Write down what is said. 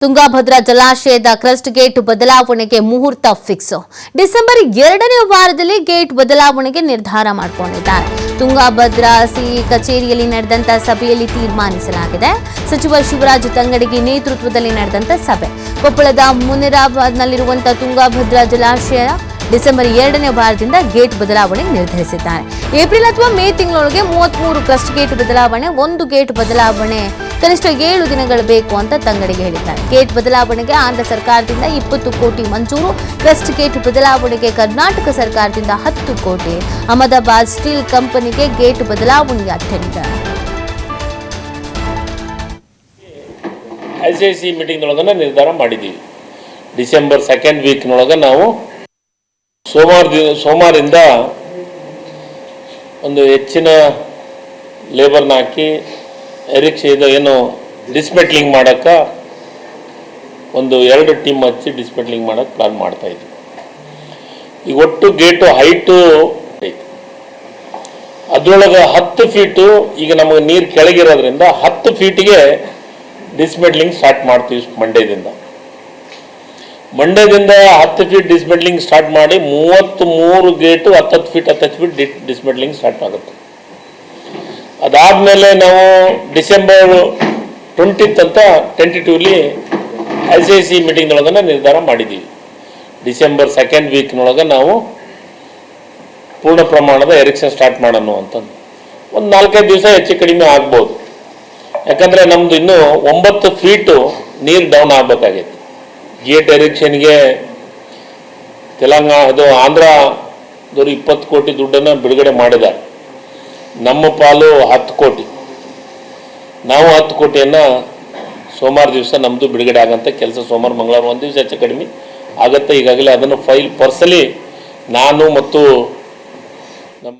ತುಂಗಾಭದ್ರಾ ಜಲಾಶಯದ crust gate ಬದಲಾವಣೆಗೆ ಮುಹೂರ್ತ ಫಿಕ್ಸ್. ಡಿಸೆಂಬರ್ 2ನೇ ವಾರದಲ್ಲಿ ಗೇಟ್ ಬದಲಾವಣೆಗೆ ನಿರ್ಧಾರ ಮಾಡಿಕೊಂಡಿದ್ದಾರೆ. ತುಂಗಾಭದ್ರಾ ಸಿಇ ಕಚೇರಿಯಲ್ಲಿ ನಡೆದಂತ ಸಭೆಯಲ್ಲಿ ತೀರ್ಮಾನಿಸಲಾಗಿದೆ. ಸಚಿವ ಶಿವರಾಜ್ ತಂಗಡಗಿ ನೇತೃತ್ವದಲ್ಲಿ ನಡೆದಂತ ಸಭೆ. ಕೊಪ್ಪಳದ ಮುನಿರಾಬಾದ್ನಲ್ಲಿರುವಂತಹ ತುಂಗಾಭದ್ರಾ ಜಲಾಶಯ ಡಿಸೆಂಬರ್ 2ನೇ ವಾರದಿಂದ ಗೇಟ್ ಬದಲಾವಣೆ ನಿರ್ಧರಿಸಿದ್ದಾರೆ. ಏಪ್ರಿಲ್ ಅಥವಾ ಮೇ ತಿಂಗಳೊಳಗೆ 33 ಕ್ರಸ್ಟ್ ಗೇಟ್ ಬದಲಾವಣೆ, 1 ಗೇಟ್ ಬದಲಾವಣೆ ಕನಿಷ್ಠ 7 ದಿನಗಳು ಬೇಕು ಅಂತ ತಂಗಡಿಗೆ ಹೇಳಿದ್ದಾರೆ. ಗೇಟ್ ಬದಲಾವಣೆಗೆ ಆಂಧ್ರ ಸರ್ಕಾರದಿಂದ 20 ಕೋಟಿ ಮಂಜೂರು. ಕ್ರಸ್ಟ್ ಗೇಟ್ ಬದಲಾವಣೆಗೆ ಕರ್ನಾಟಕ ಸರ್ಕಾರದಿಂದ 10 ಕೋಟಿ. ಅಹಮದಾಬಾದ್ ಸ್ಟೀಲ್ ಕಂಪನಿಗೆ ಗೇಟ್ ಬದಲಾವಣೆಯ ಟೆಂಡರ್. ಐಸಿಐಸಿ ಮೀಟಿಂಗ್ ನೊಳಗನ ನಿರ್ಧಾರ ಮಾಡಿದ್ದೀವಿ. ಡಿಸೆಂಬರ್ 2nd ವೀಕ್ನೊಳಗೆ ನಾವು ಸೋಮವಾರದಿಂದ ಒಂದು ಹೆಚ್ಚಿನ ಲೇಬರ್ನ ಹಾಕಿ ಇದು ಏನು ಡಿಸ್ಮೆಟ್ಲಿಂಗ್ ಮಾಡೋಕ್ಕೆ ಒಂದು 2 ಟೀಮ್ ಹಚ್ಚಿ ಡಿಸ್ಮೆಟ್ಲಿಂಗ್ ಮಾಡೋಕ್ಕೆ ಪ್ಲಾನ್ ಮಾಡ್ತಾಯಿದ್ವಿ. ಈಗ ಒಟ್ಟು ಗೇಟು ಹೈಟು ಐತೆ, ಅದರೊಳಗೆ 10 ಫೀಟು ಈಗ ನಮಗೆ ನೀರು ಕೆಳಗಿರೋದ್ರಿಂದ 10 ಫೀಟಿಗೆ ಡಿಸ್ಮೆಟ್ಲಿಂಗ್ ಸ್ಟಾರ್ಟ್ ಮಾಡ್ತೀವಿ. ಮಂಡ್ಯದಿಂದ 10 ಫೀಟ್ ಡಿಸ್ಮೆಟ್ಲಿಂಗ್ ಸ್ಟಾರ್ಟ್ ಮಾಡಿ 33 ಗೇಟು 10 ಫೀಟ್ ಡಿಸ್ಮೆಟ್ಲಿಂಗ್ ಸ್ಟಾರ್ಟ್ ಆಗುತ್ತೆ. ಅದಾದಮೇಲೆ ನಾವು ಡಿಸೆಂಬರ್ 20th ಅಂತ ಟೆಂಟೇಟಿವ್ಲಿ ಐಸಿಐಸಿ ಮೀಟಿಂಗ್ನೊಳಗನ ನಿರ್ಧಾರ ಮಾಡಿದ್ದೀವಿ. ಡಿಸೆಂಬರ್ 2nd ವೀಕ್ನೊಳಗೆ ನಾವು ಪೂರ್ಣ ಪ್ರಮಾಣದ ಎರೆಕ್ಷನ್ ಸ್ಟಾರ್ಟ್ ಮಾಡೋಣ ಅಂತಂದು. ಒಂದು 4-5 ದಿವಸ ಹೆಚ್ಚು ಕಡಿಮೆ ಆಗ್ಬೋದು. ಯಾಕಂದರೆ ನಮ್ಮದು ಇನ್ನೂ 9 ಫೀಟು ನೀರು ಡೌನ್ ಆಗಬೇಕಾಗಿತ್ತು. ಗೇಟ್ ಎರೆಕ್ಷನ್ಗೆ ಆಂಧ್ರದವರು 20 ಕೋಟಿ ದುಡ್ಡನ್ನು ಬಿಡುಗಡೆ ಮಾಡಿದ್ದಾರೆ. ನಮ್ಮ ಪಾಲು 10 ಕೋಟಿ. ನಾವು 10 ಕೋಟಿಯನ್ನು ಸೋಮವಾರ ದಿವಸ ನಮ್ಮದು ಬಿಡುಗಡೆ ಆಗೋಂಥ ಕೆಲಸ. ಸೋಮವಾರ ಮಂಗಳವಾರ ಒಂದು ದಿವಸ ಹೆಚ್ಚು ಕಡಿಮೆ ಆಗುತ್ತೆ. ಈಗಾಗಲೇ ಅದನ್ನು ಫೈಲ್ ಪರ್ಸಲಿ ನಾನು ಮತ್ತು ನಮ್ಮ